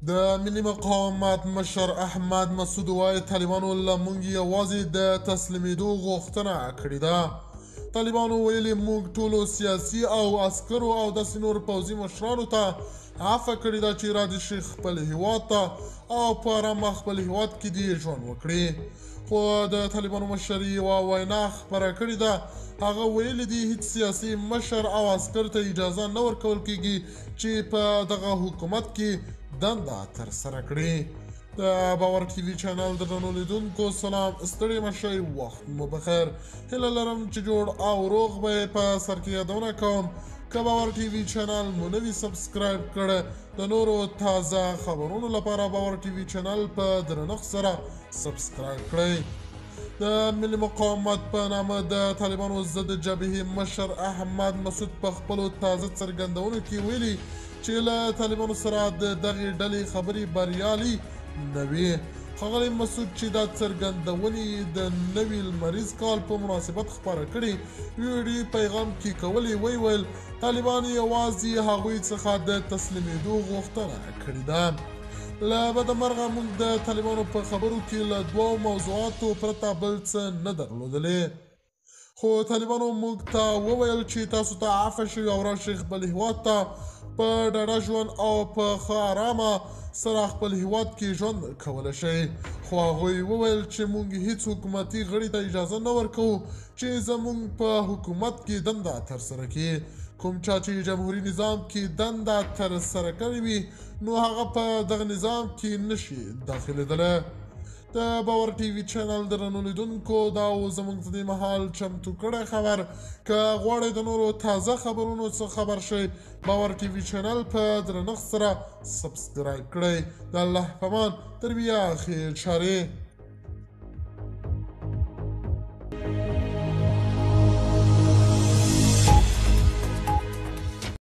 د ملي مقاومت مشر احمد مسعود وایي طالبانو له موږ یوازې د تسلیمېدو غوښتنه کړې ده. طالبانو ویلي موږ ټولو سیاسي او عسکرو او داسې نور پوځي مشرانو ته عفه کړې ده چې راضي شي خپل هیواد ته او په ارامه خپل هیواد کې دې ژوند وکړي. خو د طالبانو مشر یوه وینا خپره کړې ده. هغه ویلي دي هیڅ سیاسي مشر او عسکر ته اجازه نه ورکول کیږي چې په دغه حکومت کې دنده ترسره کړي. د باور ټي وي چینل درنو لیدونکو سلام، ستړي مه شئ، وخت مو بخیر. هیله لرم چې جوړ او روغ به یې په سر کې یادونه کوم. که باور ټي وي چینل مو نه وي سبسکرایب کړی، د نورو تازه خبرونو لپاره باور ټي وي چینل په درنښت سره سبسکرایب کړئ. د ملي مقاومت په نامه د طالبانو ضد جبهې مشر احمد مسعود په خپلو تازه څرګندونو کې ویلي چې له طالبانو سره د دغې ډلې خبرې بریالي نه وي. ښاغلی مسعود چې دا څرګندونې د نوي لمریز کال په مناسبت خپاره کړي ویډیو پیغام کې کولی، ویل طالبان یوازې هغوی څخه د تسلیمېدو غوښتنه کړې ده. له بده مرغه موږ د طالبانو په خبرو کې له دوو موضوعاتو پرته بل څه نه درلودلې. خو طالبانو موږ ته وویل چې تاسو ته عفه شئ او راشئ خپل هیواد ته په ډاډه ژوند او په ښه ارامه سره خپل هیواد کې ژوند کولی شئ. خو هغوی وویل چې موږ هیڅ حکومتي غړي ته اجازه نه ورکوو چې زموږ په حکومت کې دنده ترسره کړي. کوم چا چې جمهوري نظام کې دنده ترسره کړې وي نو هغه په دغه نظام کې نشي داخلېدلی. د باور ټي وي چینل درنو لیدونکو دا و زموږ د دې مهال چمتو کړی خبر. که غواړئ د نورو تازه خبرونو څخه خبر شئ، باور ټي وي چینل په درنښت سره سبسکرایب کړئ. د الله په امان، تر بیا خیر چارې.